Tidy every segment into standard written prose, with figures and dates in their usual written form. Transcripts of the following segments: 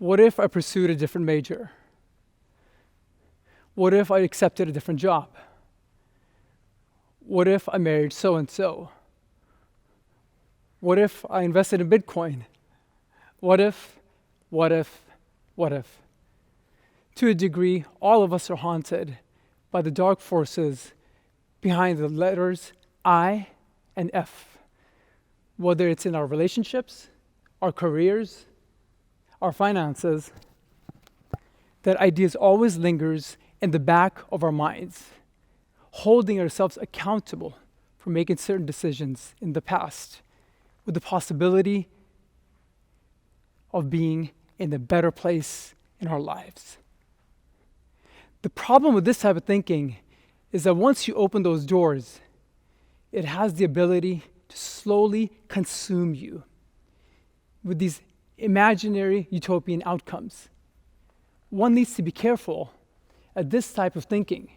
What if I pursued a different major? What if I accepted a different job? What if I married so-and-so? What if I invested in Bitcoin? What if? To a degree, all of us are haunted by the dark forces behind the letters I and F, whether it's in our relationships, our careers, our finances. That idea always lingers in the back of our minds, holding ourselves accountable for making certain decisions in the past, with the possibility of being in a better place in our lives. The problem with this type of thinking is that once you open those doors, it has the ability to slowly consume you with these imaginary utopian outcomes. One needs to be careful that this type of thinking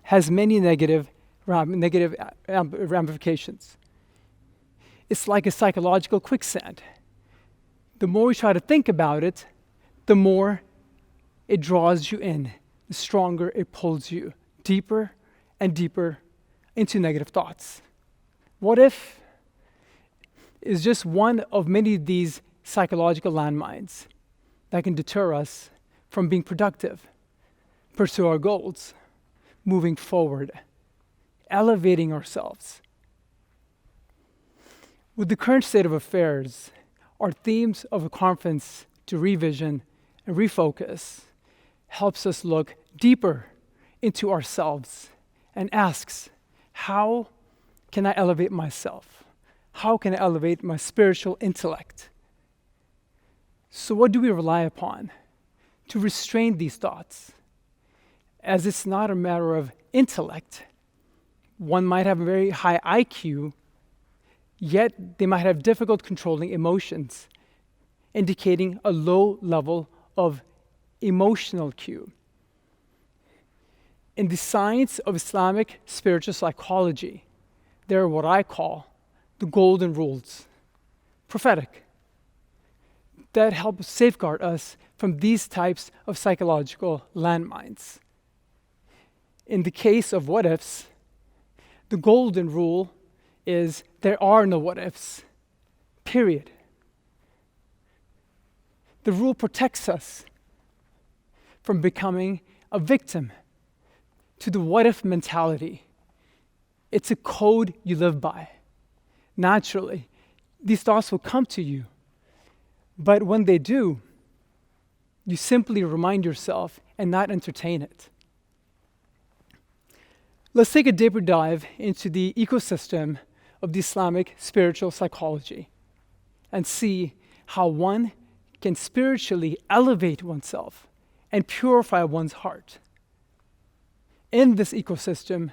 has many negative ramifications. It's like a psychological quicksand. The more you try to think about it, the more it draws you in, the stronger it pulls you deeper and deeper into negative thoughts. What if is just one of many of these psychological landmines that can deter us from being productive, pursue our goals, moving forward, elevating ourselves. With the current state of affairs, our themes of a conference to revision and refocus helps us look deeper into ourselves and asks, how can I elevate myself? How can I elevate my spiritual intellect? So what do we rely upon to restrain these thoughts? As it's not a matter of intellect. One might have a very high IQ, yet they might have difficult controlling emotions, indicating a low level of emotional cue. In the science of Islamic spiritual psychology, there are what I call the golden rules, prophetic, that help safeguard us from these types of psychological landmines. In the case of what ifs, the golden rule is there are no what ifs, period. The rule protects us from becoming a victim to the what if mentality. It's a code you live by. Naturally, these thoughts will come to you, but when they do, you simply remind yourself and not entertain it. Let's take a deeper dive into the ecosystem of the Islamic spiritual psychology and see how one can spiritually elevate oneself and purify one's heart. In this ecosystem,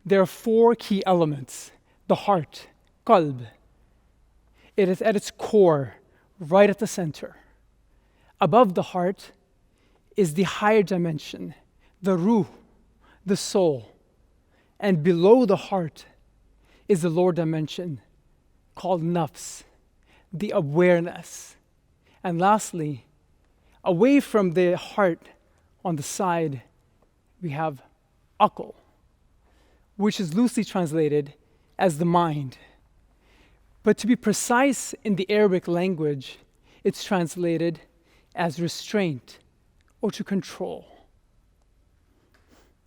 there are 4 key elements. The heart, qalb. It is at its core, right at the center. Above the heart is the higher dimension, the ruh, the soul. And below the heart is the lower dimension called nafs, the awareness. And lastly, away from the heart on the side, we have aql, which is loosely translated as the mind. But to be precise in the Arabic language, it's translated as restraint or to control.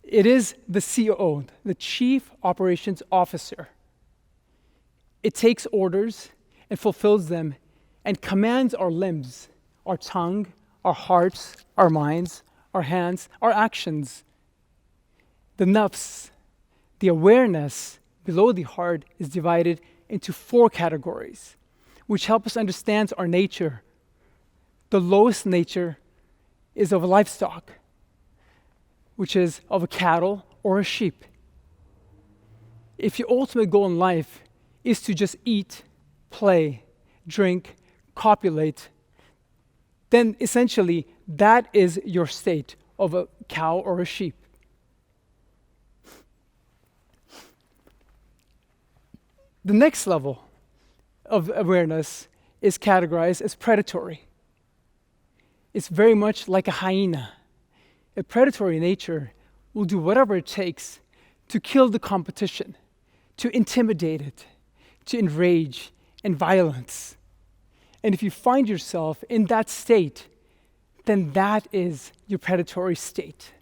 It is the COO, the Chief Operations Officer. It takes orders and fulfills them and commands our limbs, our tongue, our hearts, our minds, our hands, our actions. The nafs, the awareness below the heart, is divided into 4 categories, which help us understand our nature. The lowest nature is of a livestock, which is of a cattle or a sheep. If your ultimate goal in life is to just eat, play, drink, copulate, then essentially that is your state of a cow or a sheep. The next level of awareness is categorized as predatory. It's very much like a hyena. A predatory nature will do whatever it takes to kill the competition, to intimidate it, to enrage and violence. And if you find yourself in that state, then that is your predatory state.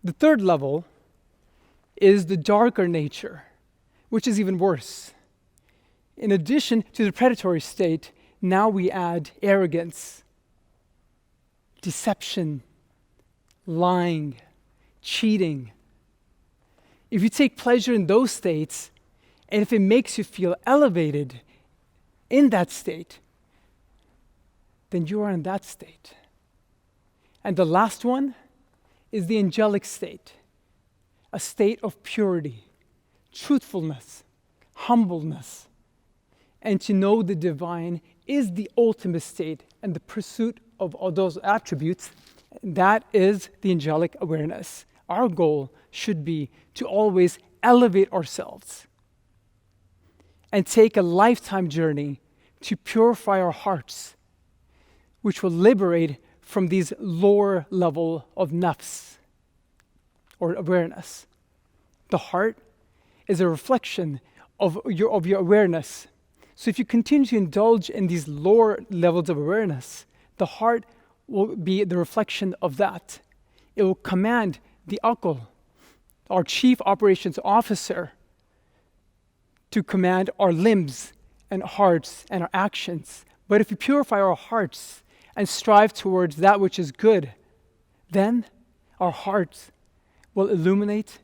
The third level is the darker nature, which is even worse. In addition to the predatory state, now we add arrogance, deception, lying, cheating. If you take pleasure in those states, and if it makes you feel elevated in that state, then you are in that state. And the last one is the angelic state, a state of purity, truthfulness, humbleness. And to know the divine is the ultimate state, and the pursuit of all those attributes, that is the angelic awareness. Our goal should be to always elevate ourselves and take a lifetime journey to purify our hearts, which will liberate from these lower level of nafs, or awareness. The heart is a reflection of your awareness. So if you continue to indulge in these lower levels of awareness, the heart will be the reflection of that. It will command the aql, our chief operations officer, to command our limbs and hearts and our actions. But if we purify our hearts and strive towards that which is good, then our hearts will illuminate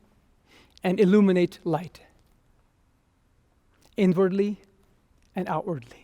light, inwardly and outwardly.